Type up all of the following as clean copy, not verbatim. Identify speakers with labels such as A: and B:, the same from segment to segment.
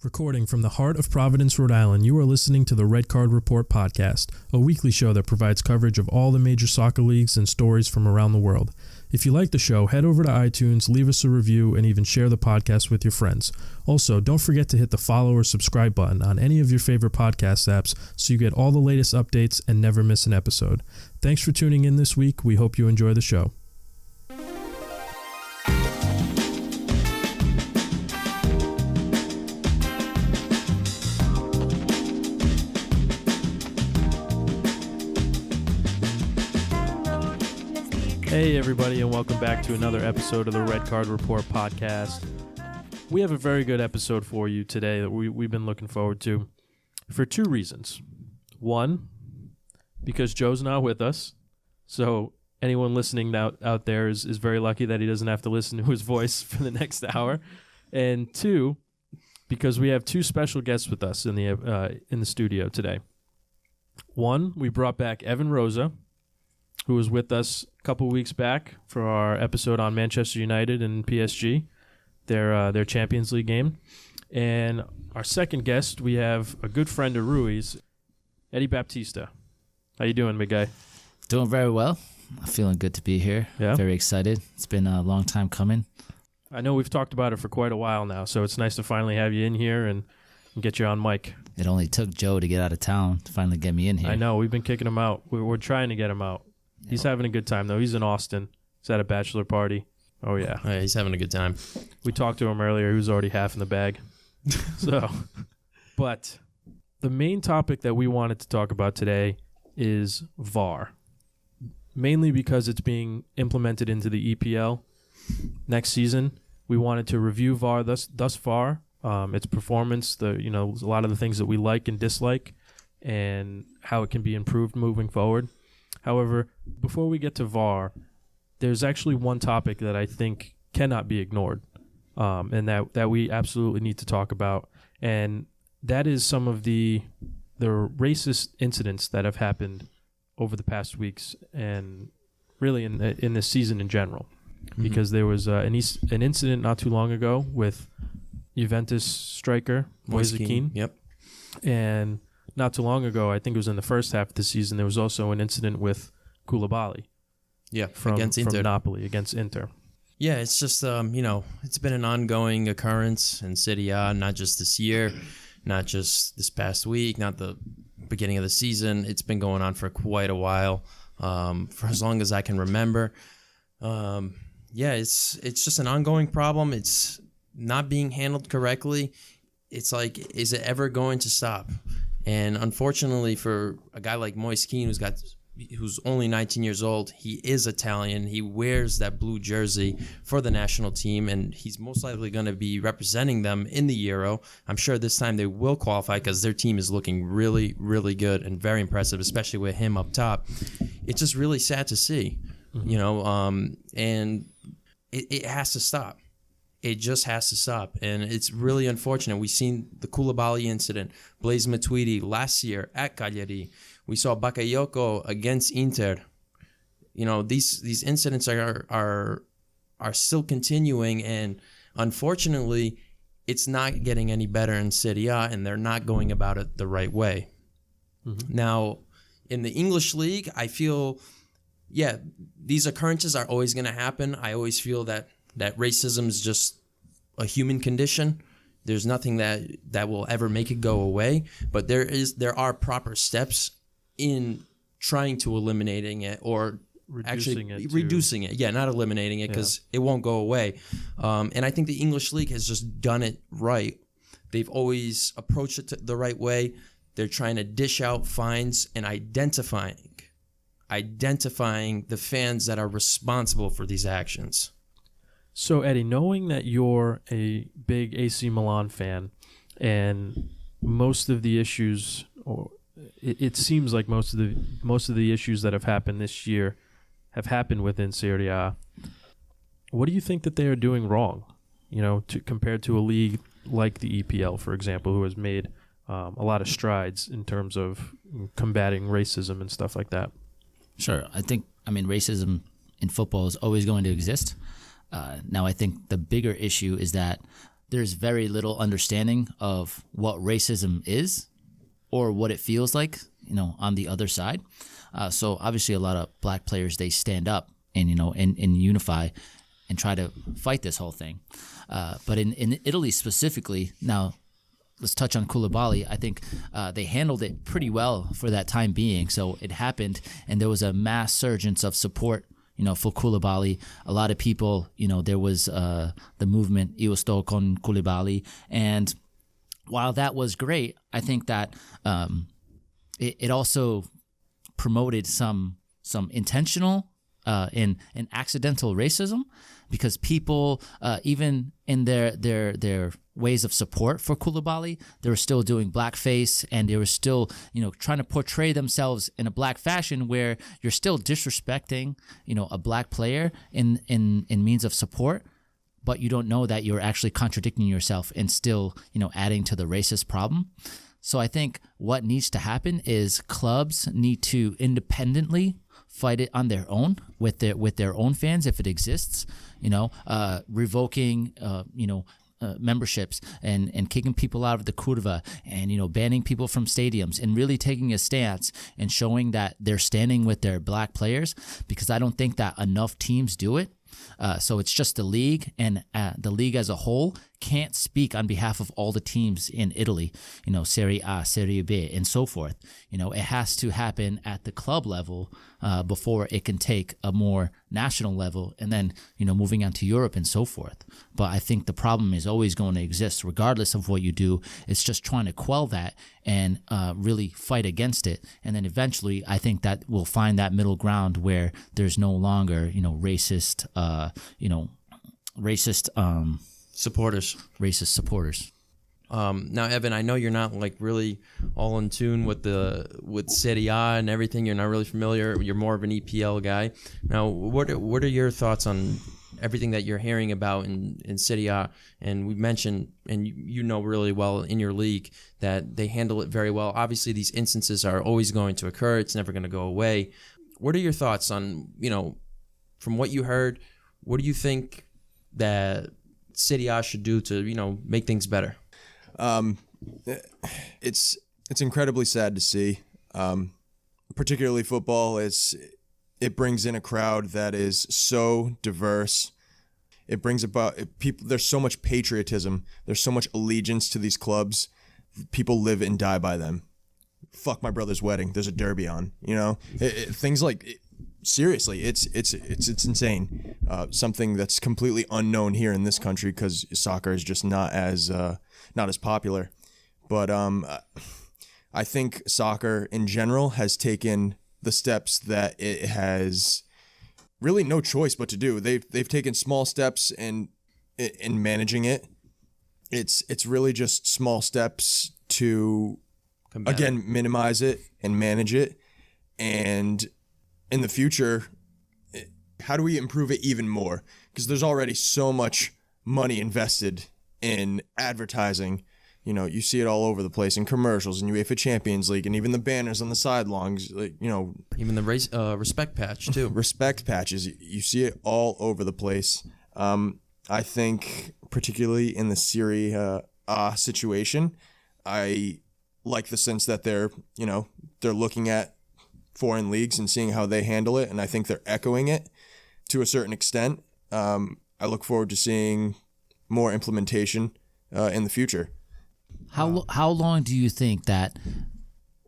A: Recording from the heart of Providence, Rhode Island, you are listening to the Red Card Report podcast, a weekly show that provides coverage of all the major soccer leagues and stories from around the world. If you like the show, head over to iTunes, leave us a review, and even share the podcast with your friends. Also, don't forget to hit the follow or subscribe button on any of your favorite podcast apps so you get all the latest updates and never miss an episode. Thanks for tuning in this week. We hope you enjoy the show. Hey everybody, and welcome back to another episode of the Red Card Report podcast. We have a very good episode for you today that we've been looking forward to for two reasons. One, because Joe's not with us, so anyone listening out there is very lucky that he doesn't have to listen to his voice for the next hour. And two, because we have two special guests with us in the studio today. One, we brought back Evan Rosa, who was with us a couple weeks back for our episode on Manchester United and PSG, their Champions League game. And our second guest, we have a good friend of Rui's, Eddy Baptista. How you doing, big guy?
B: Doing very well. Feeling good to be here. Yeah? Very excited. It's been a long time coming.
A: I know we've talked about it for quite a while now, so it's nice to finally have you in here and get you on mic.
B: It only took Joe to get out of town to finally get me in here.
A: I know. We've been kicking him out. We're trying to get him out. He's having a good time, though. He's in Austin. He's at a bachelor party. Oh, yeah.
C: He's having a good time.
A: We talked to him earlier. He was already half in the bag. But the main topic that we wanted to talk about today is VAR, mainly because it's being implemented into the EPL next season. We wanted to review VAR thus far, its performance, a lot of the things that we like and dislike, and how it can be improved moving forward. However, before we get to VAR, there's actually one topic that I think cannot be ignored, and that we absolutely need to talk about, and that is some of the racist incidents that have happened over the past weeks, and really in this season in general. Mm-hmm. Because there was an incident not too long ago with Juventus striker Moise Kean.
C: Yep.
A: And not too long ago, I think it was in the first half of the season, there was also an incident with Koulibaly.
C: Yeah,
A: against Napoli, against Inter.
C: Yeah, it's just, it's been an ongoing occurrence in Serie A, not just this year, not just this past week, not the beginning of the season. It's been going on for quite a while, for as long as I can remember. It's just an ongoing problem. It's not being handled correctly. It's like, is it ever going to stop? And unfortunately for a guy like Moise Kean, who's only 19 years old, he is Italian. He wears that blue jersey for the national team, and he's most likely going to be representing them in the Euro. I'm sure this time they will qualify because their team is looking really, really good and very impressive, especially with him up top. It's just really sad to see, and it has to stop. It just has to stop, and it's really unfortunate. We've seen the Koulibaly incident, Blaise Matuidi last year at Cagliari. We saw Bakayoko against Inter. These incidents are still continuing, and unfortunately, it's not getting any better in Serie A, and they're not going about it the right way. Mm-hmm. Now, in the English league, I feel, these occurrences are always going to happen. I always feel that racism is just a human condition. There's nothing that will ever make it go away, but there are proper steps in trying to eliminating it or reducing it. Yeah, not eliminating it because it won't go away. And I think the English League has just done it right. They've always approached it the right way. They're trying to dish out fines and identifying the fans that are responsible for these actions.
A: So, Eddy, knowing that you're a big AC Milan fan, and most of the issues, or it seems like most of the issues that have happened this year have happened within Serie A, what do you think that they are doing wrong? Compared to a league like the EPL, for example, who has made a lot of strides in terms of combating racism and stuff like that.
B: Sure, racism in football is always going to exist. Now, I think the bigger issue is that there's very little understanding of what racism is or what it feels like, on the other side. So obviously a lot of black players, they stand up and, and unify and try to fight this whole thing. But in Italy specifically, now let's touch on Koulibaly. I think they handled it pretty well for that time being. So it happened, and there was a mass surgence of support, for Koulibaly. A lot of people, there was the movement Io sto con Koulibaly. And while that was great, I think that it also promoted some intentional and accidental racism, because people, even in their ways of support for Koulibaly, they were still doing blackface, and they were still, trying to portray themselves in a black fashion where you're still disrespecting, a black player in means of support, but you don't know that you're actually contradicting yourself and still, adding to the racist problem. So I think what needs to happen is clubs need to independently fight it on their own with their own fans, if it exists, revoking, memberships and kicking people out of the curva, and, banning people from stadiums, and really taking a stance and showing that they're standing with their black players, because I don't think that enough teams do it. So it's just the league, and the league as a whole can't speak on behalf of all the teams in Italy, Serie A, Serie B, and so forth. It has to happen at the club level before it can take a more national level, and then, moving on to Europe and so forth. But I think the problem is always going to exist regardless of what you do. It's just trying to quell that and really fight against it. And then eventually I think that we'll find that middle ground where there's no longer, racist
C: supporters.
B: Racist supporters.
C: Now, Evan, I know you're not really all in tune with Serie A and everything. You're not really familiar. You're more of an EPL guy. Now, what are your thoughts on everything that you're hearing about in Serie A? And we mentioned, and you know really well in your league, that they handle it very well. Obviously, these instances are always going to occur. It's never going to go away. What are your thoughts on, from what you heard, what do you think that Serie A should do to, make things better?
D: It's incredibly sad to see, particularly football. It brings in a crowd that is so diverse. It brings about people. There's so much patriotism. There's so much allegiance to these clubs. People live and die by them. Fuck my brother's wedding. There's a derby on. Things like. Seriously, it's insane. Something that's completely unknown here in this country because soccer is just not as popular. But I think soccer in general has taken the steps that it has really no choice but to do. They've taken small steps in managing it. It's really just small steps to again minimize it and manage it. And in the future, how do we improve it even more? Because there's already so much money invested in advertising. You see it all over the place in commercials, in UEFA Champions League, and even the banners on the sidelines.
C: Even the respect patch too.
D: Respect patches. You see it all over the place. I think, particularly in the Serie A situation, I like the sense that they're looking at foreign leagues and seeing how they handle it, and I think they're echoing it to a certain extent. I look forward to seeing more implementation in the future.
B: How long do you think that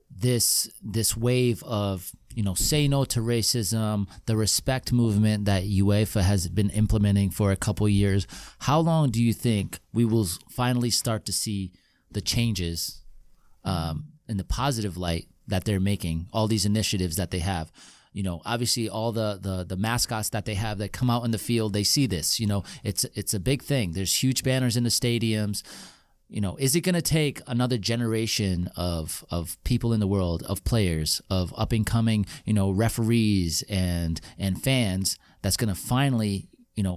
B: this wave of say no to racism, the respect movement that UEFA has been implementing for a couple years, how long do you think we will finally start to see the changes in the positive light that they're making, all these initiatives that they have? Obviously all the mascots that they have that come out in the field, they see this, it's a big thing. There's huge banners in the stadiums. Is it going to take another generation of people in the world, of players, of up and coming, referees and fans that's going to finally,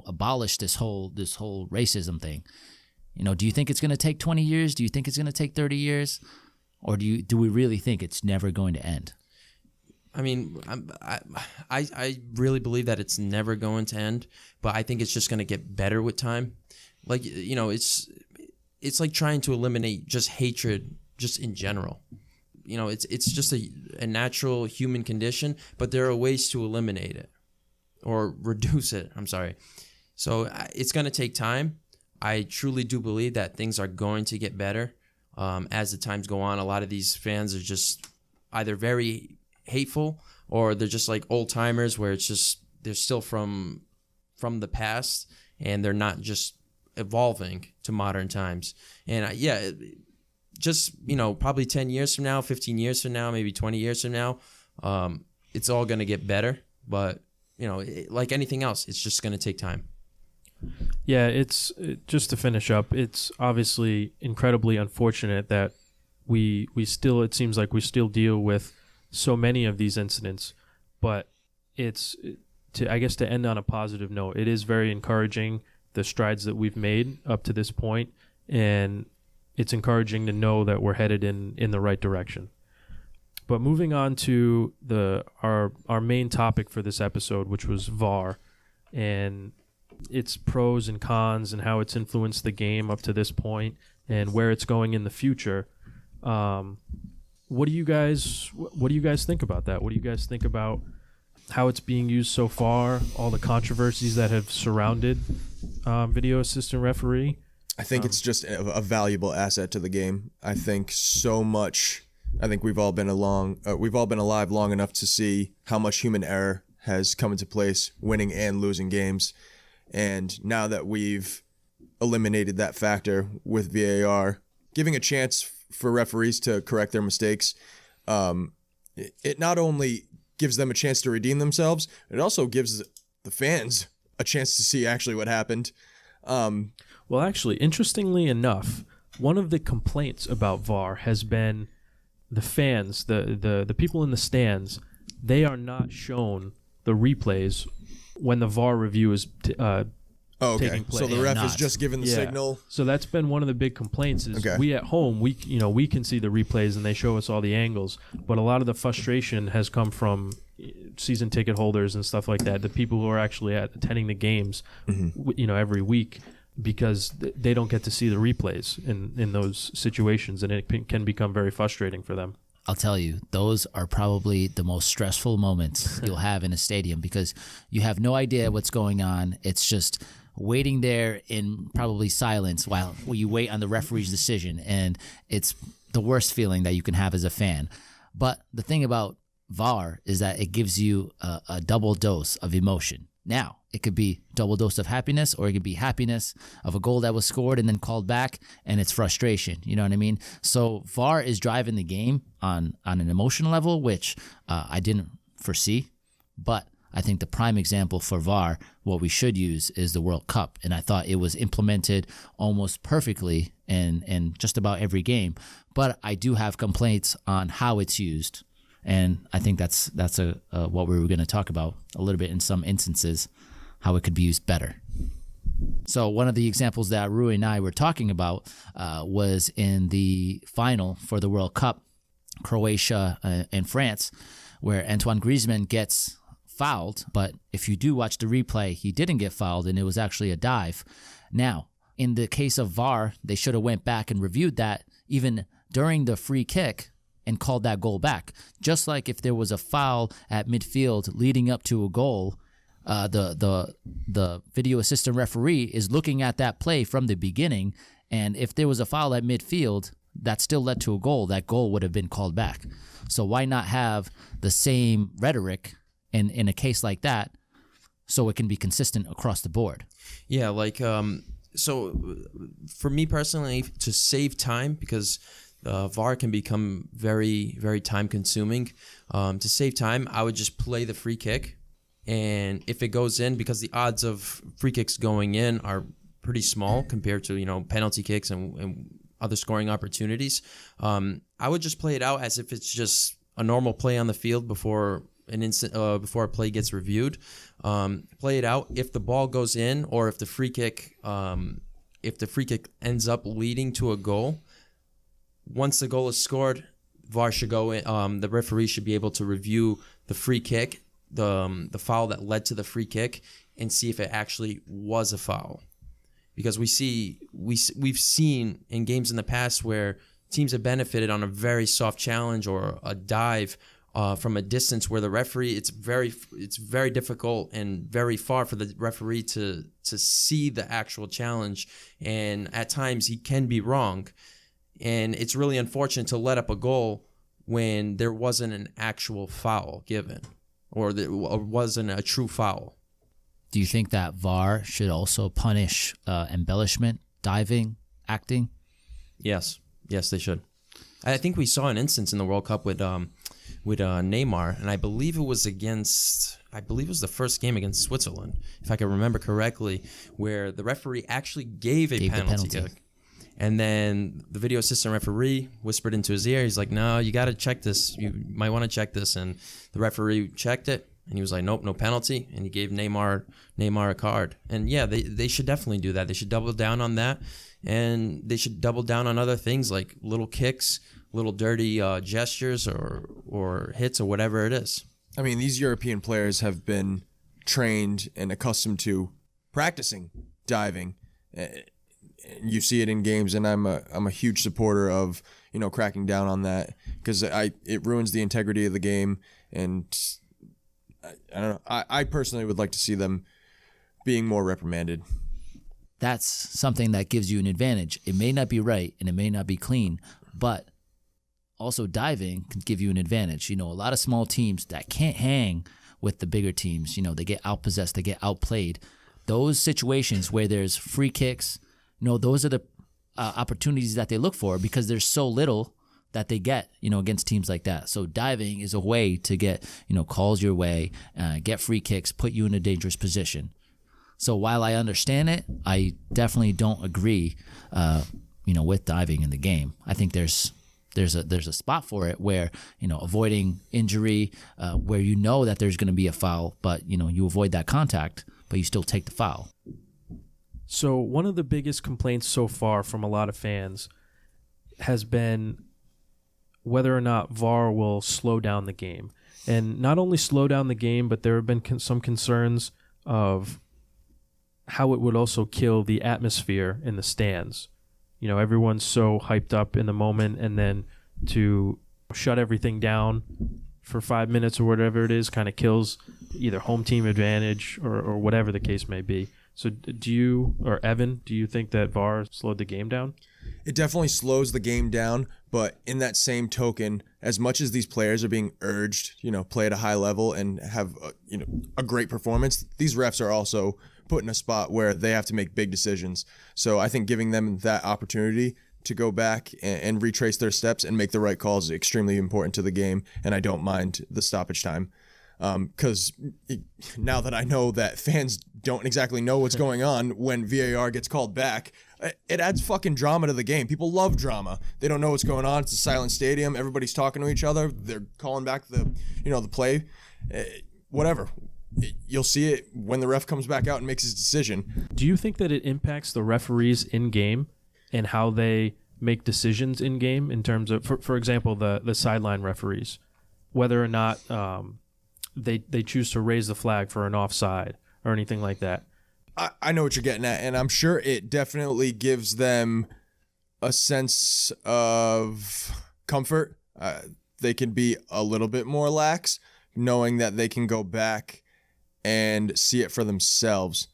B: abolish this whole racism thing? Do you think it's going to take 20 years? Do you think it's going to take 30 years? Or do we really think it's never going to end?
C: I mean, I really believe that it's never going to end, but I think it's just going to get better with time. it's like trying to eliminate just hatred just in general. You know, it's just a natural human condition, but there are ways to eliminate it or reduce it. I'm sorry. So it's going to take time. I truly do believe that things are going to get better as the times go on. A lot of these fans are just either very hateful or they're just like old timers where it's just they're still from the past and they're not just evolving to modern times. And just, you know, probably 10 years from now, 15 years from now, maybe 20 years from now, it's all going to get better. But, you know, like anything else, it's just going to take time.
A: Yeah, just to finish up, it's obviously incredibly unfortunate that we still, it seems like we still deal with so many of these incidents, but I guess to end on a positive note, it is very encouraging, the strides that we've made up to this point, and it's encouraging to know that we're headed in the right direction. But moving on to our main topic for this episode, which was VAR, and its pros and cons and how it's influenced the game up to this point and where it's going in the future. What do you guys think about that? What do you guys think about how it's being used so far, all the controversies that have surrounded video assistant referee?
D: I think it's just a valuable asset to the game. I think so much. I think we've all been alive long enough to see how much human error has come into place, winning and losing games. And now that we've eliminated that factor with VAR, giving a chance for referees to correct their mistakes, it not only gives them a chance to redeem themselves, it also gives the fans a chance to see actually what happened.
A: Well, actually, interestingly enough, one of the complaints about VAR has been the fans, the people in the stands, they are not shown the replays when the VAR review is taking place.
D: So the ref is just given the signal.
A: So that's been one of the big complaints is we at home, we can see the replays and they show us all the angles, but a lot of the frustration has come from season ticket holders and stuff like that, the people who are actually attending the games, every week, because they don't get to see the replays in those situations, and it can become very frustrating for them.
B: I'll tell you, those are probably the most stressful moments you'll have in a stadium because you have no idea what's going on. It's just waiting there in probably silence while you wait on the referee's decision, and it's the worst feeling that you can have as a fan. But the thing about VAR is that it gives you a double dose of emotion. Now, it could be double dose of happiness, or it could be happiness of a goal that was scored and then called back, and it's frustration. You know what I mean? So VAR is driving the game on an emotional level, which I didn't foresee. But I think the prime example for VAR, what we should use, is the World Cup. And I thought it was implemented almost perfectly in just about every game. But I do have complaints on how it's used. And I think that's what we were going to talk about a little bit in some instances, how it could be used better. So one of the examples that Rui and I were talking about was in the final for the World Cup, Croatia and France, where Antoine Griezmann gets fouled. But if you do watch the replay, he didn't get fouled, and it was actually a dive. Now, in the case of VAR, they should have went back and reviewed that even during the free kick and called that goal back. Just like if there was a foul at midfield leading up to a goal, the video assistant referee is looking at that play from the beginning, and if there was a foul at midfield that still led to a goal, that goal would have been called back. So why not have the same rhetoric in a case like that so it can be consistent across the board? Yeah,
C: so for me personally, to save time, because VAR can become very, very time consuming. To save time, I would just play the free kick. And if it goes in, because the odds of free kicks going in are pretty small compared to, penalty kicks and other scoring opportunities, I would just play it out as if it's just a normal play on the field before before a play gets reviewed. Play it out. If the ball goes in, or if the free kick ends up leading to a goal, once the goal is scored, VAR should go in. The referee should be able to review the free kick, the foul that led to the free kick, and see if it actually was a foul. because we've seen in games in the past where teams have benefited on a very soft challenge or a dive from a distance where the referee, it's very difficult and very far for the referee to see the actual challenge, and at times he can be wrong, and it's really unfortunate to let up a goal when there wasn't an actual foul given or there wasn't a true foul.
B: Do you think that VAR should also punish embellishment, diving, acting?
C: Yes, they should. I think we saw an instance in the World Cup with Neymar, and I believe it was the first game against Switzerland, if I can remember correctly, where the referee actually gave a penalty kick. And then the video assistant referee whispered into his ear, he's like, no, you got to check this. You might want to check this. And the referee checked it, and he was like, nope, no penalty. And he gave Neymar a card. And yeah, they should definitely do that. They should double down on that. And they should double down on other things like little kicks, little dirty gestures or hits or whatever it is.
D: I mean, these European players have been trained and accustomed to practicing diving. You see it in games, and I'm a huge supporter of, cracking down on that, because it ruins the integrity of the game, and I don't know. I personally would like to see them being more reprimanded.
B: That's something that gives you an advantage. It may not be right and it may not be clean, but also diving can give you an advantage. A lot of small teams that can't hang with the bigger teams, they get outpossessed, they get outplayed. Those situations where there's free kicks, those are the opportunities that they look for, because there's so little that they get, against teams like that. So diving is a way to get, calls your way, get free kicks, put you in a dangerous position. So while I understand it, I definitely don't agree, with diving in the game. I think there's a spot for it where, avoiding injury, where that there's going to be a foul, but, you avoid that contact, but you still take the foul.
A: So one of the biggest complaints so far from a lot of fans has been whether or not VAR will slow down the game. And not only slow down the game, but there have been some concerns of how it would also kill the atmosphere in the stands. Everyone's so hyped up in the moment, and then to shut everything down for 5 minutes or whatever it is kind of kills either home team advantage or whatever the case may be. So do you, or Evan, do you think that VAR slowed the game down?
D: It definitely slows the game down, but in that same token, as much as these players are being urged, play at a high level and have, a great performance, these refs are also put in a spot where they have to make big decisions. So I think giving them that opportunity to go back and retrace their steps and make the right calls is extremely important to the game, and I don't mind the stoppage time. Because now that I know that fans don't exactly know what's going on when VAR gets called back, it adds fucking drama to the game. People love drama. They don't know what's going on. It's a silent stadium. Everybody's talking to each other. They're calling back the play. Whatever. You'll see it when the ref comes back out and makes his decision.
A: Do you think that it impacts the referees in game and how they make decisions in game in terms of, for example, the sideline referees, whether or not they choose to raise the flag for an offside or anything like that?
D: I know what you're getting at, and I'm sure it definitely gives them a sense of comfort. They can be a little bit more lax, knowing that they can go back and see it for themselves.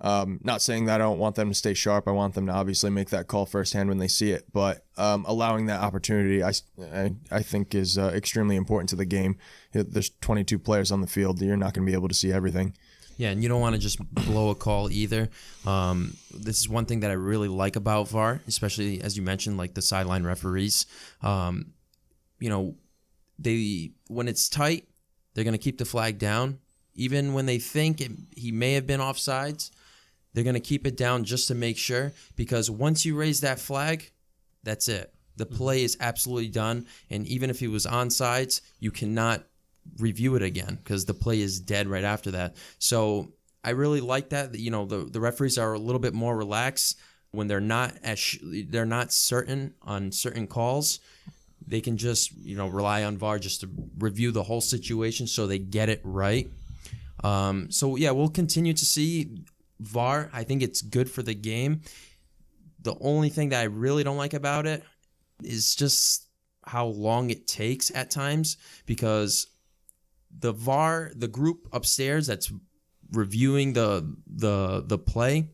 D: Not saying that I don't want them to stay sharp. I want them to obviously make that call firsthand when they see it, but allowing that opportunity, I think is extremely important to the game. There's 22 players on the field. You're not going to be able to see everything.
C: Yeah, and you don't want to just blow a call either. This is one thing that I really like about VAR, especially as you mentioned, like the sideline referees. When it's tight, they're going to keep the flag down. Even when they think he may have been offsides, they're going to keep it down just to make sure, because once you raise that flag, that's it. The play is absolutely done, and even if he was onside, you cannot review it again because the play is dead right after that. So I really like that. The referees are a little bit more relaxed when they're not they're not certain on certain calls. They can just rely on VAR just to review the whole situation so they get it right. So yeah, we'll continue to see VAR. I think it's good for the game. The only thing that I really don't like about it is just how long it takes at times, because the VAR, the group upstairs that's reviewing the play,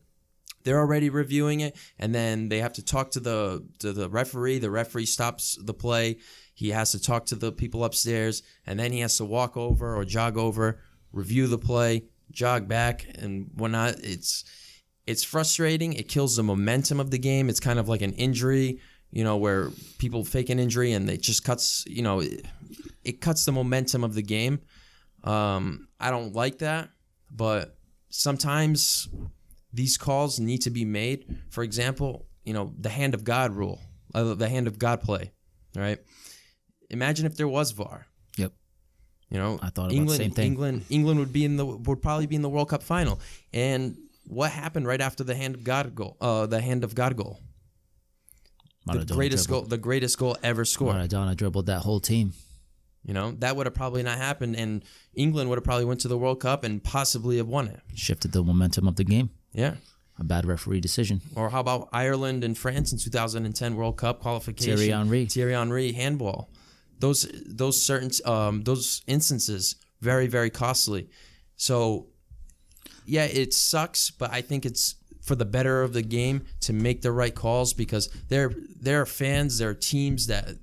C: they're already reviewing it, and then they have to talk to the referee. The referee stops the play. He has to talk to the people upstairs, and then he has to walk over or jog over, review the play, jog back, and whatnot. It's frustrating. It kills the momentum of the game. It's kind of like an injury, where people fake an injury and it just cuts, it cuts the momentum of the game. I don't like that, but sometimes these calls need to be made. For example, the hand of God rule, the hand of God play, right? Imagine if there was VAR.
B: Yep. I thought about the same thing.
C: England would probably be in the World Cup final. And what happened right after the hand of God goal? The hand of God goal. The greatest goal ever scored.
B: Maradona dribbled that whole team.
C: That would have probably not happened, and England would have probably went to the World Cup and possibly have won it.
B: Shifted the momentum of the game.
C: Yeah.
B: A bad referee decision.
C: Or how about Ireland and France in 2010 World Cup qualification? Thierry Henry handball. Those instances, very, very costly. So yeah, it sucks, but I think it's for the better of the game to make the right calls, because there are fans, there are teams that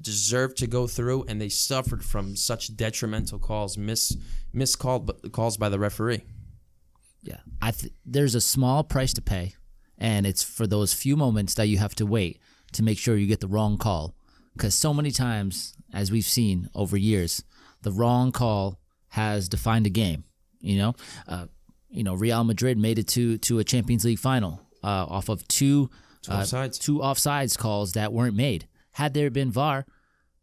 C: deserve to go through, and they suffered from such detrimental calls, missed calls by the referee.
B: Yeah, there's a small price to pay, and it's for those few moments that you have to wait to make sure you get the wrong call. Because so many times, as we've seen over years, the wrong call has defined a game. Real Madrid made it to a Champions League final off of two offsides calls that weren't made. Had there been VAR,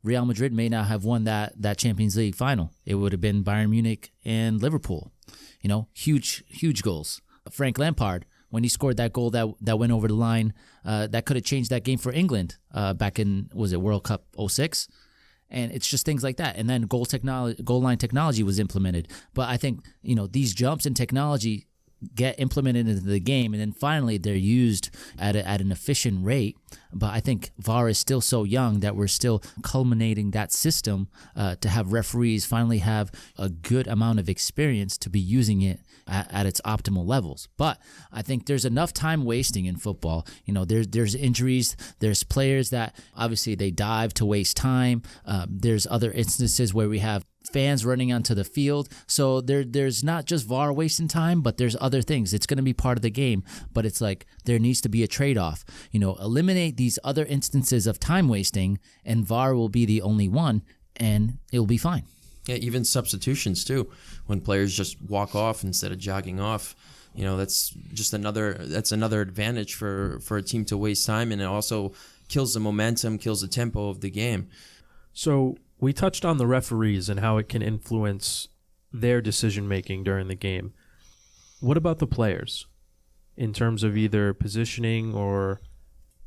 B: Real Madrid may not have won that Champions League final. It would have been Bayern Munich and Liverpool. Huge goals. Frank Lampard, when he scored that goal that went over the line, that could have changed that game for England back in, was it World Cup 06? And it's just things like that. And then goal line technology was implemented. But I think, these jumps in technology get implemented into the game, and then finally they're used at an efficient rate. But I think VAR is still so young that we're still culminating that system to have referees finally have a good amount of experience to be using it at its optimal levels. But I think there's enough time wasting in football. There's injuries. There's players that obviously they dive to waste time. There's other instances where we have fans running onto the field. So there's not just VAR wasting time, but there's other things. It's going to be part of the game, but it's like there needs to be a trade-off. Eliminate these other instances of time wasting, and VAR will be the only one, and it'll be fine.
C: Yeah, even substitutions too. When players just walk off instead of jogging off, that's another advantage for a team to waste time, and it also kills the momentum, kills the tempo of the game.
A: So we touched on the referees and how it can influence their decision-making during the game. What about the players in terms of either positioning or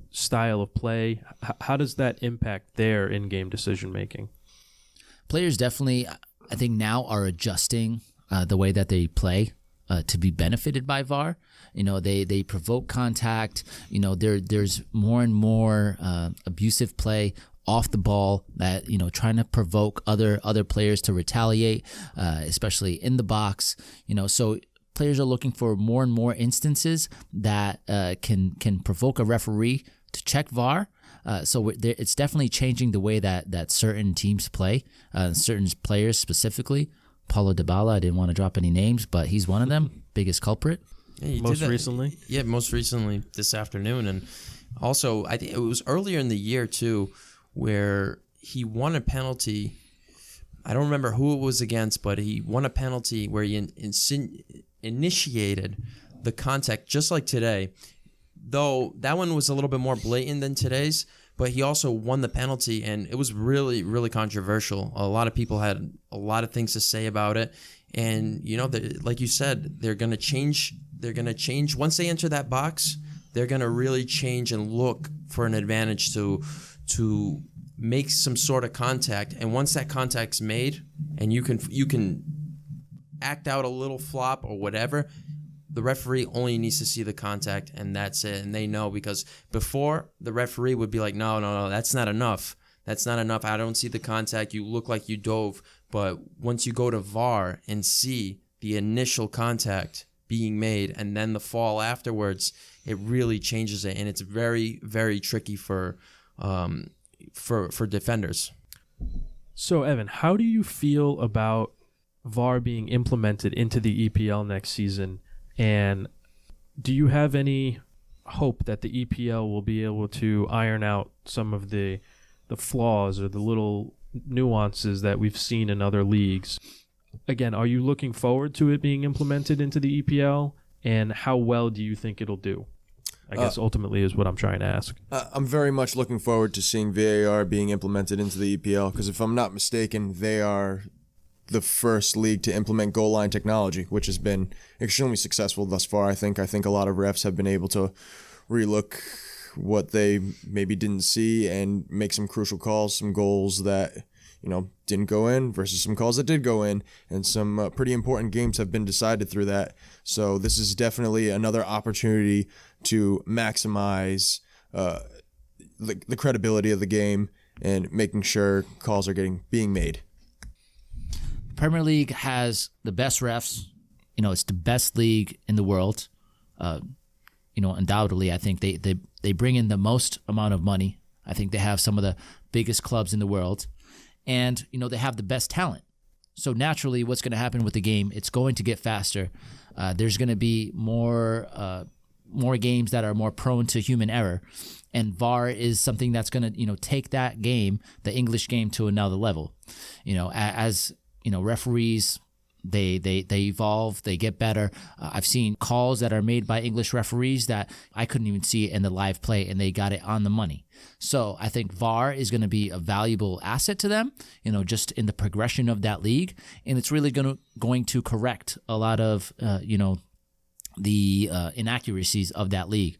A: style of play? How does that impact their in-game decision-making?
B: Players definitely, I think, now are adjusting the way that they play to be benefited by VAR. They provoke contact. There's more and more abusive play off the ball that, trying to provoke other players to retaliate, especially in the box. So players are looking for more and more instances that can provoke a referee to check VAR. So it's definitely changing the way that certain teams play, certain players specifically. Paulo Dybala, I didn't want to drop any names, but he's one of them, biggest culprit.
C: Yeah,
A: most recently?
C: Yeah, most recently this afternoon. And also, I think it was earlier in the year, too, where he won a penalty. I don't remember who it was against, but he won a penalty where he initiated the contact, just like today. Though that one was a little bit more blatant than today's, but he also won the penalty, and it was really, really controversial. A lot of people had a lot of things to say about it, and like you said, they're gonna change. They're gonna change once they enter that box. They're gonna really change and look for an advantage to make some sort of contact. And once that contact's made, and you can act out a little flop or whatever, the referee only needs to see the contact and that's it. And they know, because before the referee would be like, no, that's not enough. That's not enough. I don't see the contact. You look like you dove. But once you go to VAR and see the initial contact being made and then the fall afterwards, it really changes it. And it's very, very tricky for defenders.
A: So, Evan, how do you feel about VAR being implemented into the EPL next season? And do you have any hope that the EPL will be able to iron out some of the flaws or the little nuances that we've seen in other leagues? Again, are you looking forward to it being implemented into the EPL? And how well do you think it'll do? I guess ultimately is what I'm trying to ask.
D: I'm very much looking forward to seeing VAR being implemented into the EPL, because if I'm not mistaken, they are the first league to implement goal line technology, which has been extremely successful thus far. I think a lot of refs have been able to relook what they maybe didn't see and make some crucial calls, some goals that didn't go in versus some calls that did go in, and some pretty important games have been decided through that. So this is definitely another opportunity to maximize the credibility of the game and making sure calls are being made.
B: Premier League has the best refs. It's the best league in the world. Undoubtedly, I think they bring in the most amount of money. I think they have some of the biggest clubs in the world. And, they have the best talent. So naturally, what's going to happen with the game, it's going to get faster. There's going to be more games that are more prone to human error. And VAR is something that's going to, take that game, the English game, to another level. As referees, they evolve, they get better. I've seen calls that are made by English referees that I couldn't even see in the live play, and they got it on the money. So I think VAR is going to be a valuable asset to them, just in the progression of that league, and it's really going to correct a lot of the inaccuracies of that league.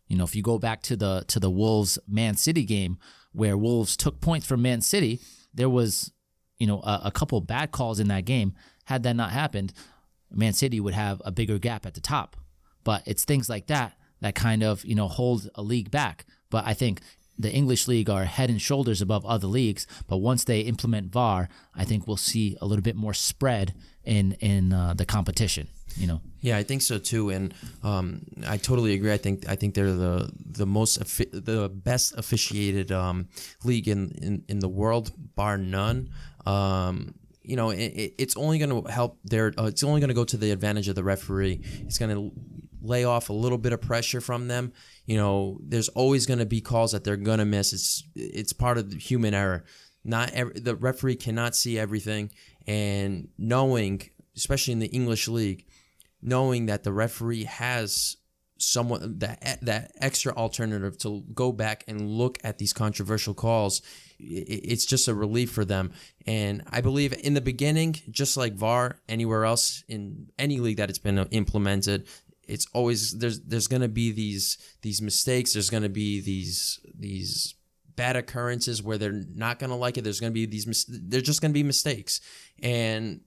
B: If you go back to the Wolves Man City game, where Wolves took points from Man City, there was a couple bad calls in that game. Had that not happened, Man City would have a bigger gap at the top. But it's things like that kind of, hold a league back. But I think the English league are head and shoulders above other leagues. But once they implement VAR, I think we'll see a little bit more spread in the competition.
C: Yeah, I think so too, and I totally agree. I think they're the best officiated league in the world, bar none. It's only going to help it's only going to go to the advantage of the referee. It's going to lay off a little bit of pressure from them. There's always going to be calls that they're going to miss. It's part of the human error. The referee cannot see everything, and knowing, especially in the English league, knowing that the referee has someone that extra alternative to go back and look at these controversial calls, it's just a relief for them. And I believe in the beginning, just like VAR anywhere else in any league that it's been implemented, it's always there's going to be these mistakes. There's going to be these bad occurrences where they're not going to like it. There's going to be they're just going to be mistakes, and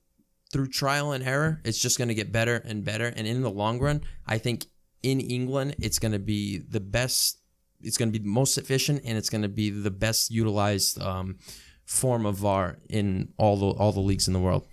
C: through trial and error, it's just going to get better and better. And in the long run, I think in England, it's going to be the best. It's going to be the most efficient, and it's going to be the best utilized form of VAR in all the leagues in the world.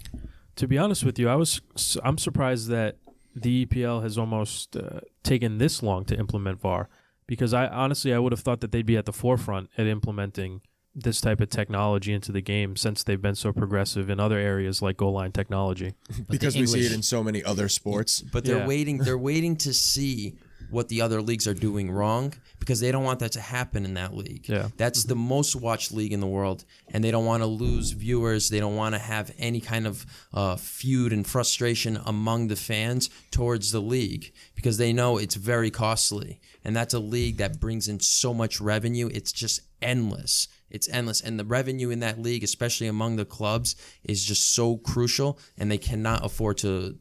A: To be honest with you, I'm surprised that the EPL has almost taken this long to implement VAR, because I would have thought that they'd be at the forefront at implementing this type of technology into the game, since they've been so progressive in other areas like goal line technology.
D: Because we see it in so many other sports.
C: But they're waiting to see what the other leagues are doing wrong, because they don't want that to happen in that league.
A: Yeah.
C: That's the most watched league in the world, and they don't want to lose viewers. They don't want to have any kind of feud and frustration among the fans towards the league, because they know it's very costly, and that's a league that brings in so much revenue. It's just endless. It's endless, and the revenue in that league, especially among the clubs, is just so crucial, and they cannot afford to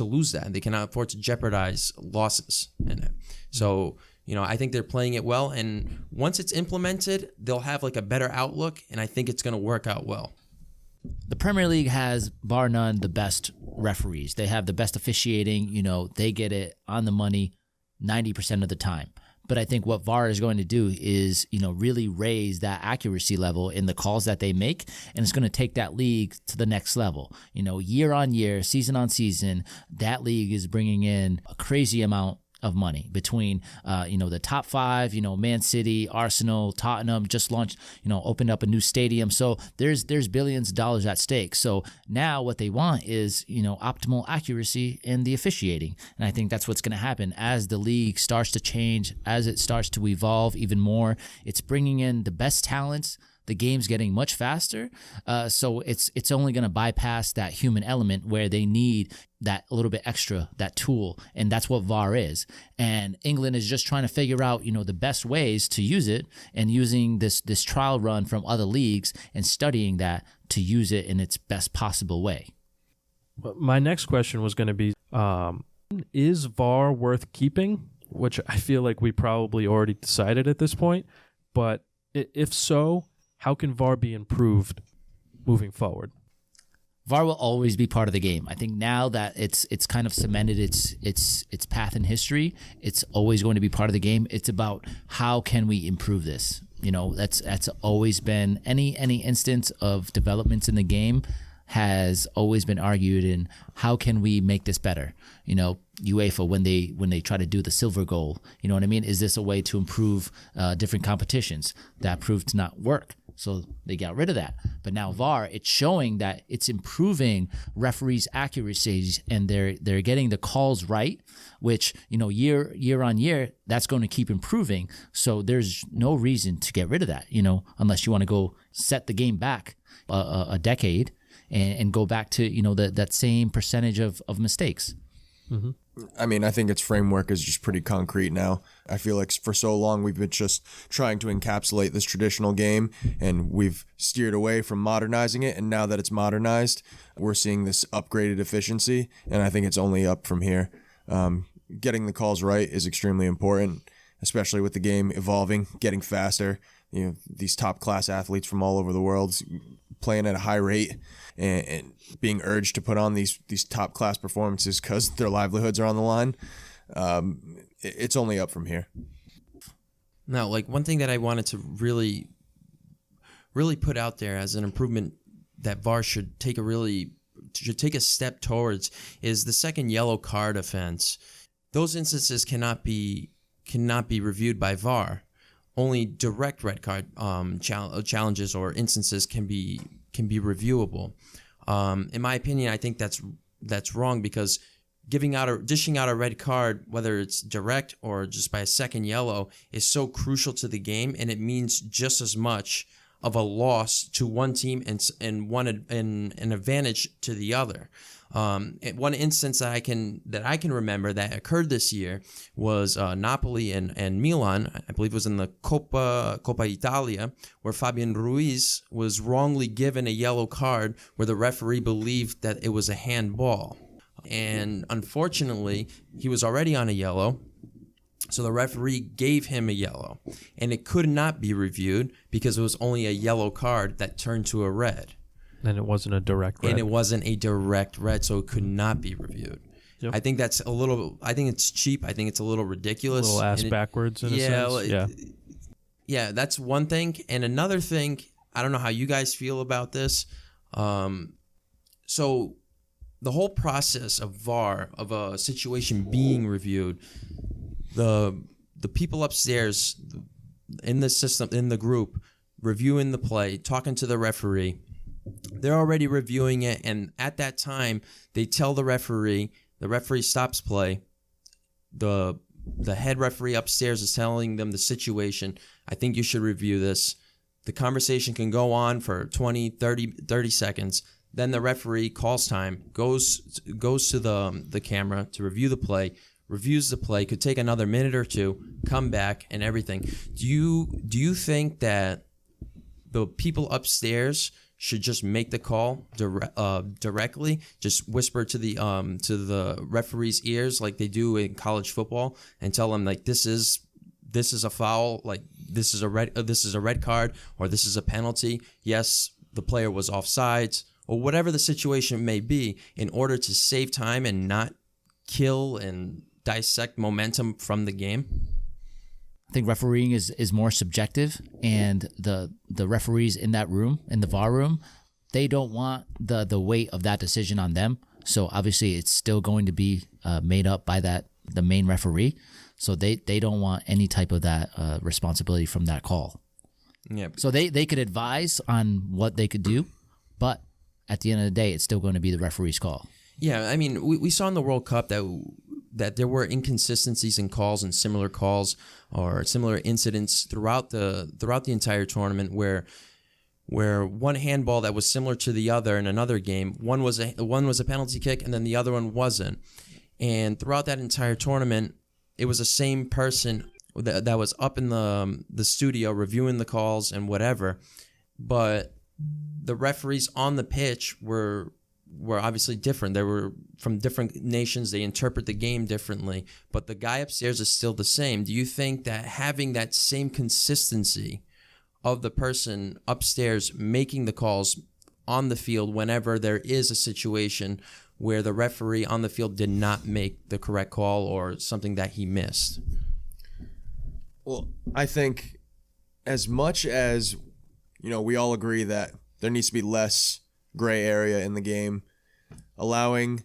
C: lose that. They cannot afford to jeopardize losses in it. So, I think they're playing it well, and once it's implemented, they'll have like a better outlook, and I think it's going to work out well.
B: The Premier League has, bar none, the best referees. They have the best officiating. They get it on the money 90% of the time. But I think what VAR is going to do is, really raise that accuracy level in the calls that they make, and it's going to take that league to the next level. Year on year, season on season, that league is bringing in a crazy amount of money between, the top five, Man City, Arsenal, Tottenham just launched, opened up a new stadium. So there's billions of dollars at stake. So now what they want is, optimal accuracy in the officiating. And I think that's what's going to happen as the league starts to change, as it starts to evolve even more. It's bringing in the best talents. The game's getting much faster, so it's only going to bypass that human element where they need that little bit extra, that tool, and that's what VAR is. And England is just trying to figure out, the best ways to use it, and using this trial run from other leagues and studying that to use it in its best possible way.
A: My next question was going to be, is VAR worth keeping? Which I feel like we probably already decided at this point, but if so, how can VAR be improved moving forward?
B: VAR will always be part of the game. I think now that it's kind of cemented its path in history, it's always going to be part of the game. It's about how can we improve this. That's always been any instance of developments in the game has always been argued in how can we make this better. UEFA when they try to do the silver goal, you know what I mean? Is this a way to improve different competitions? That proved to not work. So they got rid of that. But now VAR, it's showing that it's improving referees' accuracies, and they're getting the calls right, which, year on year, that's going to keep improving. So there's no reason to get rid of that, unless you want to go set the game back a decade and go back to, that same percentage of mistakes.
A: Mm-hmm.
D: I mean, I think its framework is just pretty concrete now. I feel like for so long we've been just trying to encapsulate this traditional game, and we've steered away from modernizing it. And now that it's modernized, we're seeing this upgraded efficiency, and I think it's only up from here. Getting the calls right is extremely important, especially with the game evolving, getting faster. These top class athletes from all over the world playing at a high rate and being urged to put on these top class performances because their livelihoods are on the line. It's only up from here.
C: Now, one thing that I wanted to really put out there as an improvement that VAR should take a step towards is the second yellow card offense. Those instances cannot be reviewed by VAR. Only direct red card challenges or instances can be reviewable. In my opinion, I think that's wrong, because dishing out a red card, whether it's direct or just by a second yellow, is so crucial to the game, and it means just as much of a loss to one team and an advantage to the other. One instance that I can remember that occurred this year was Napoli and Milan. I believe it was in the Coppa Italia, where Fabian Ruiz was wrongly given a yellow card where the referee believed that it was a handball. And unfortunately, he was already on a yellow, so the referee gave him a yellow, and it could not be reviewed because it was only a yellow card that turned to a red.
A: And it wasn't a direct red.
C: And it wasn't a direct red, so it could not be reviewed. Yep. I think that's I think it's cheap. I think it's a little ridiculous.
A: A little ass backwards in a sense.
C: Yeah, that's one thing. And another thing, I don't know how you guys feel about this. So the whole process of VAR, of a situation being reviewed, the people upstairs in the system, in the group, reviewing the play, talking to the referee, they're already reviewing it, and at that time, they tell the referee stops play. The head referee upstairs is telling them the situation. I think you should review this. The conversation can go on for 20, 30 seconds. Then the referee calls time, goes to the camera to review the play, reviews the play, could take another minute or two, come back, and everything. Do you think that the people upstairs should just make the call directly, just whisper to the referee's ears like they do in college football, and tell them this is a foul, this is a red card, or this is a penalty. Yes, the player was offsides, or whatever the situation may be, in order to save time and not kill and dissect momentum from the game?
B: I think refereeing is more subjective, and the referees in that room, in the VAR room, they don't want the weight of that decision on them. So obviously it's still going to be made up by the main referee. So they don't want any type of that responsibility from that call.
C: Yeah.
B: So they could advise on what they could do, but at the end of the day, it's still going to be the referee's call.
C: Yeah, I mean, we saw in the World Cup that there were inconsistencies in calls and similar calls or similar incidents throughout the entire tournament where one handball that was similar to the other in another game, one was a penalty kick and then the other one wasn't. And throughout that entire tournament, it was the same person that was up in the studio reviewing the calls and whatever, but the referees on the pitch were obviously different. They were from different nations. They interpret the game differently, but the guy upstairs is still the same. Do you think that having that same consistency of the person upstairs making the calls on the field whenever there is a situation where the referee on the field did not make the correct call or something that he missed?
D: Well, I think as much as, we all agree that there needs to be less gray area in the game, allowing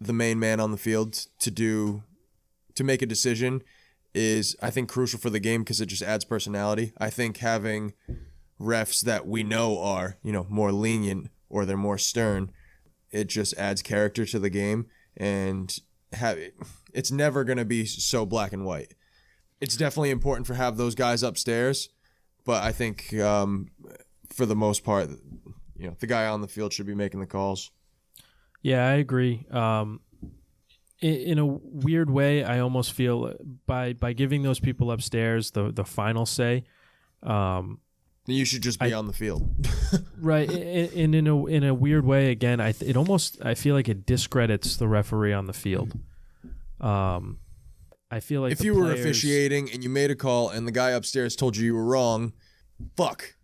D: the main man on the field to make a decision is, I think, crucial for the game because it just adds personality. I think having refs that we know are, more lenient or they're more stern, it just adds character to the game, and it's never going to be so black and white. It's definitely important to have those guys upstairs, but I think for the most part, the guy on the field should be making the calls.
A: Yeah, I agree. In a weird way, I almost feel by giving those people upstairs the final say,
D: you should just be on the field.
A: Right. And in a weird way, again, I feel like it discredits the referee on the field. I feel like
D: if you were officiating and you made a call and the guy upstairs told you were wrong, fuck.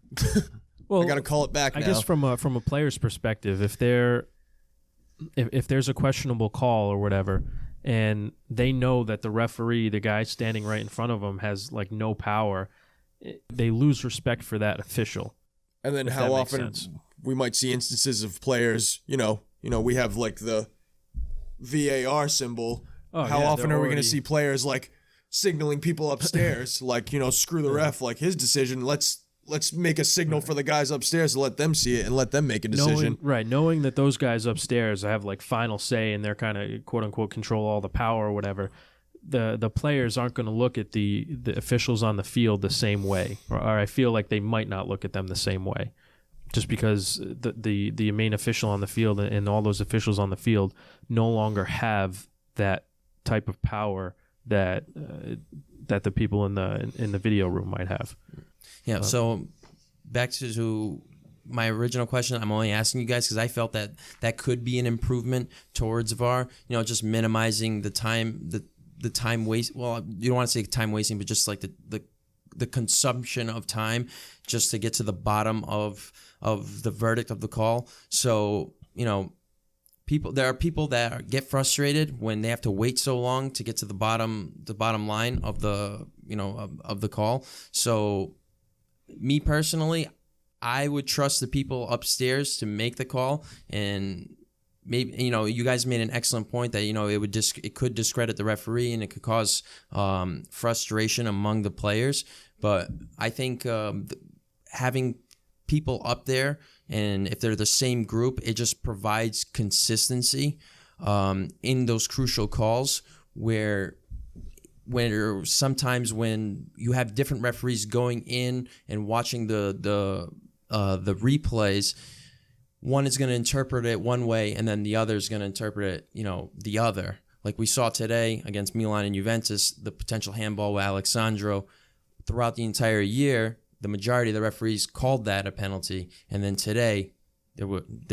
A: Well,
D: I got to call it back now.
A: I guess from a player's perspective, if there's a questionable call or whatever, and they know that the referee, the guy standing right in front of them, has like no power, they lose respect for that official.
D: And then how often we might see instances of players, we have like the VAR symbol. How often are we going to see players like signaling people upstairs, like, screw the ref, like his decision, let's make a signal for the guys upstairs to let them see it and let them make a decision.
A: Knowing that those guys upstairs have like final say and they're kind of quote unquote control all the power or whatever, the players aren't going to look at the officials on the field the same way, or I feel like they might not look at them the same way, just because the main official on the field and all those officials on the field no longer have that type of power that the people in the video room might have.
C: Yeah. So back to my original question, I'm only asking you guys because I felt that could be an improvement towards VAR. Just minimizing the time waste. Well, you don't want to say time wasting, but just like the consumption of time just to get to the bottom of the verdict of the call. So there are people that get frustrated when they have to wait so long to get to the bottom line of the of the call. So me personally, I would trust the people upstairs to make the call, and maybe you guys made an excellent point that it could discredit the referee and it could cause frustration among the players. But I think having people up there, and if they're the same group, it just provides consistency in those crucial calls where sometimes when you have different referees going in and watching the replays, one is going to interpret it one way and then the other is going to interpret it, the other. Like we saw today against Milan and Juventus, the potential handball with Alexandro. Throughout the entire year, the majority of the referees called that a penalty, and then today there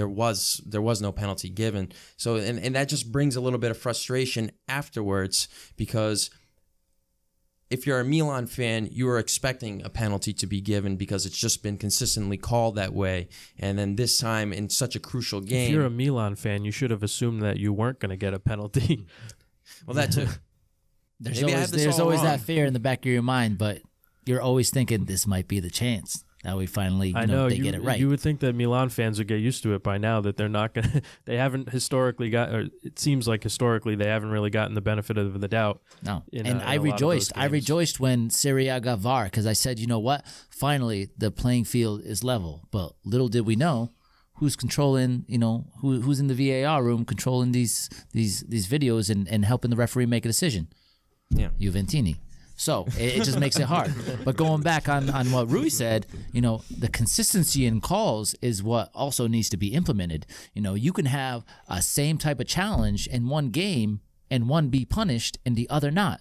C: was no penalty given. So and that just brings a little bit of frustration afterwards, because if you're a Milan fan, you are expecting a penalty to be given because it's just been consistently called that way. And then this time in such a crucial game.
A: If you're a Milan fan, you should have assumed that you weren't going to get a penalty.
C: Well, that too.
B: There's always that fear in the back of your mind, but you're always thinking this might be the chance that we finally they get it right.
A: You would think that Milan fans would get used to it by now, that they're not going to, they haven't historically got, or it seems like historically they haven't really gotten the benefit of the doubt.
B: No. I rejoiced when Serie A got VAR, because I said, you know what? Finally, the playing field is level. But little did we know who's controlling, who's in the VAR room controlling these videos and helping the referee make a decision.
C: Yeah.
B: Juventini. So it just makes it hard. But going back on what Rui said, the consistency in calls is what also needs to be implemented. You can have a same type of challenge in one game and one be punished and the other not.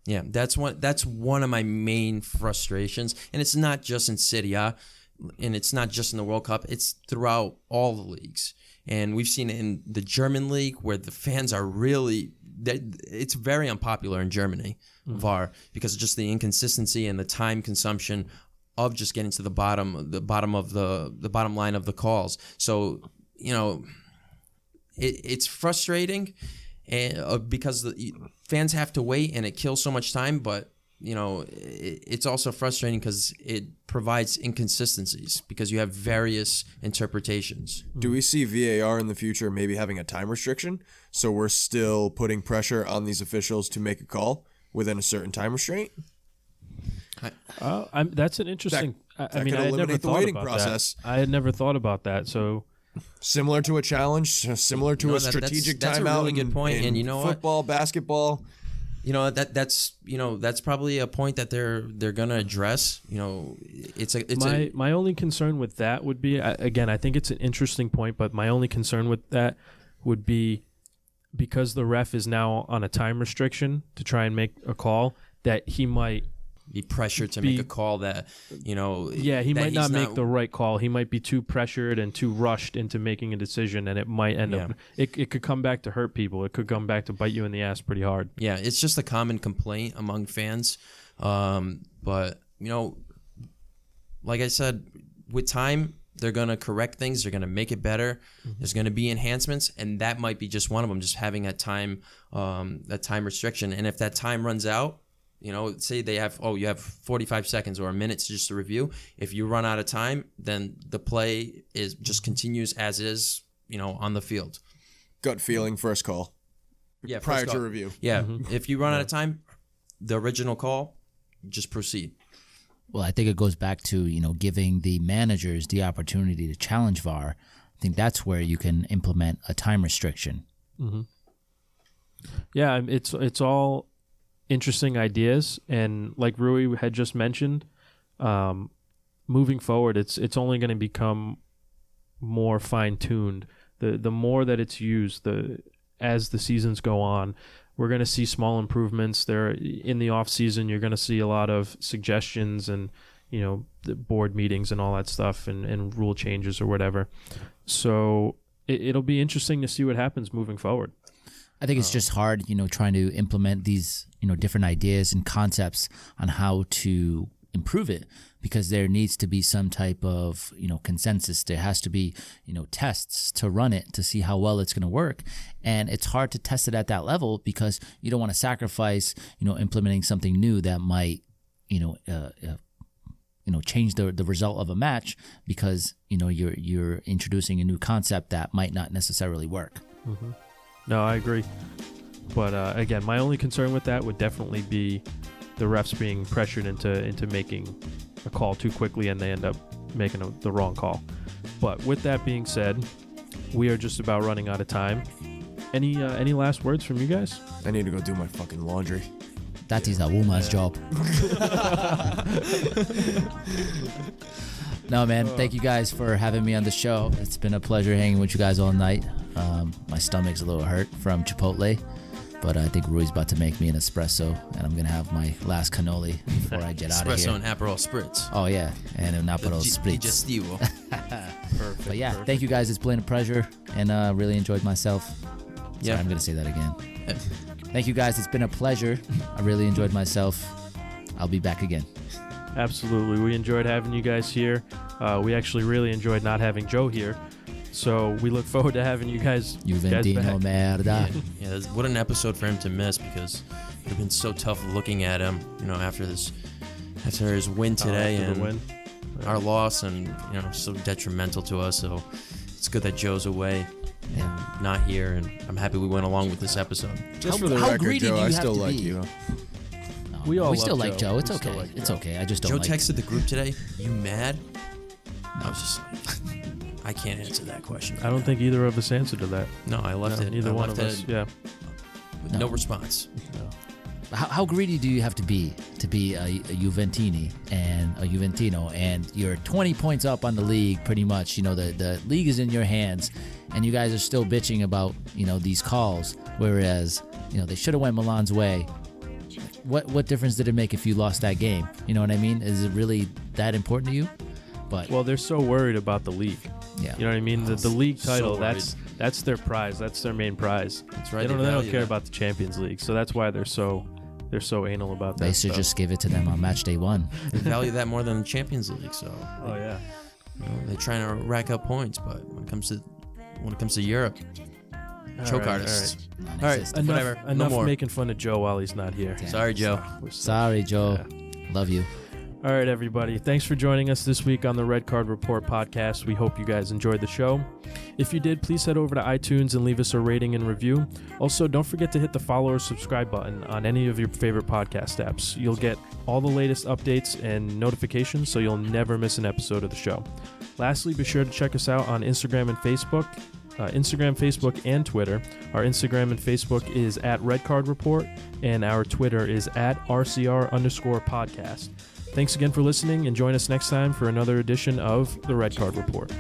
C: Yeah, that's one of my main frustrations. And it's not just in Serie A, and it's not just in the World Cup. It's throughout all the leagues. And we've seen it in the German league where the fans are really... It's very unpopular in Germany, VAR, because of just the inconsistency and the time consumption of just getting to the bottom line of the calls. So it's frustrating, and because the fans have to wait and it kills so much time. But it's also frustrating because it provides inconsistencies because you have various interpretations.
D: Do we see VAR in the future maybe having a time restriction? So we're still putting pressure on these officials to make a call within a certain time restraint?
A: That's an interesting... I mean, I had never thought about that. I had never thought about that. So
D: similar to a challenge, similar to a strategic
C: that's
D: timeout.
C: That's a really good point. And
D: football, basketball...
C: that's probably a point that they're gonna address. My
A: only concern with that would be, again, I think it's an interesting point, but my only concern with that would be because the ref is now on a time restriction to try and make a call, that he might
C: be pressured to make a call that
A: he might not make the right call. He might be too pressured and too rushed into making a decision, and it might end up it could come back to hurt people. It could come back to bite you in the ass pretty hard.
C: Yeah, it's just a common complaint among fans. But like I said, with time they're gonna correct things, they're gonna make it better. There's gonna be enhancements, and that might be just one of them, just having that time restriction. And if that time runs out, say they have, you have 45 seconds or a minute just to review. If you run out of time, then the play just continues as is, on the field.
D: Gut feeling, first call.
C: Yeah,
D: prior to review.
C: Yeah, if you run out of time, the original call, just proceed.
B: Well, I think it goes back to, giving the managers the opportunity to challenge VAR. I think that's where you can implement a time restriction.
A: Mm-hmm. Yeah, it's all interesting ideas, and like Rui had just mentioned, moving forward, it's only going to become more fine-tuned. The more that it's used, as the seasons go on, we're going to see small improvements. There in the off season, you're going to see a lot of suggestions and the board meetings and all that stuff, and rule changes or whatever. So it'll be interesting to see what happens moving forward.
B: I think it's just hard, trying to implement these, different ideas and concepts on how to improve it, because there needs to be some type of, consensus. There has to be, tests to run it to see how well it's going to work. And it's hard to test it at that level because you don't want to sacrifice, implementing something new that might, change the result of a match because, you're introducing a new concept that might not necessarily work.
A: Mm-hmm. No, I agree. But again, my only concern with that would definitely be the refs being pressured into making a call too quickly, and they end up making the wrong call. But with that being said, we are just about running out of time. Any last words from you guys?
D: I need to go do my fucking laundry.
B: That is a woman's job. No, man. Thank you guys for having me on the show. It's been a pleasure hanging with you guys all night. My stomach's a little hurt from Chipotle, but I think Rui's about to make me an espresso, and I'm going to have my last cannoli before I get out of here.
C: Espresso and Aperol Spritz.
B: Oh, yeah, and an Aperol Spritz.
C: Digestivo.
A: Perfect.
B: But yeah, thank you guys. It's been a pleasure, and really enjoyed myself. Sorry, I'm going to say that again. Thank you guys. It's been a pleasure. I really enjoyed myself. I'll be back again.
A: Absolutely. We enjoyed having you guys here. We actually really enjoyed not having Joe here. So we look forward to having you guys
B: Juventino
A: back.
B: merda.
C: Yeah, what an episode for him to miss, because it would have been so tough looking at him, after his win today
A: After
C: and
A: the win.
C: our loss, and so detrimental to us. So it's good that Joe's away and not here, and I'm happy we went along with this episode.
D: Just
B: How-
D: for the
B: how
D: record,
B: greedy
D: Joe,
B: do you
D: I
B: have
D: still
B: to
D: like
B: be?
D: you.
B: No,
A: We all
B: we
A: love
B: still like
A: Joe.
B: Joe. It's
A: We still
B: okay.
A: like
B: It's
A: Joe.
B: okay. I just don't
C: Joe
B: like.
C: texted the group today, "You mad?" I was just like, I can't answer that question.
A: I don't think either of us answered to that.
C: No, I left it.
A: Neither
C: I
A: one
C: left
A: of us.
C: it
A: Yeah.
C: with no response.
B: How greedy do you have to be a Juventini and a Juventino, and you're 20 points up on the league pretty much? The league is in your hands, and you guys are still bitching about these calls, whereas they should have went Milan's way. What difference did it make if you lost that game? You know what I mean? Is it really that important to you? But
A: Well, they're so worried about the league.
B: yeah,
A: You know what I mean? The league
C: So
A: title,
C: worried.
A: that's their prize. That's their main prize.
C: That's right.
A: They don't
C: value
A: care
C: that.
A: about the Champions League. So that's why they're so anal about that.
B: they should
A: stuff.
B: just give it to them on match day 1.
C: They value that more than the Champions League. So
A: Oh yeah.
C: they're trying to rack up points, but when it comes to Europe, choke artists. All right,
A: Enough,
C: whatever. No
A: enough
C: more.
A: making fun of Joe while he's not here.
C: Sorry, Joe.
B: Sorry, Joe. Love you.
A: All right, everybody. Thanks for joining us this week on the Red Card Report podcast. We hope you guys enjoyed the show. If you did, please head over to iTunes and leave us a rating and review. Also, don't forget to hit the follow or subscribe button on any of your favorite podcast apps. You'll get all the latest updates and notifications, so you'll never miss an episode of the show. Lastly, be sure to check us out on Instagram and Facebook. Instagram, Facebook, and Twitter. Our Instagram and Facebook is at Red Card Report, and our Twitter is at RCR_podcast. Thanks again for listening, and join us next time for another edition of the Red Card Report.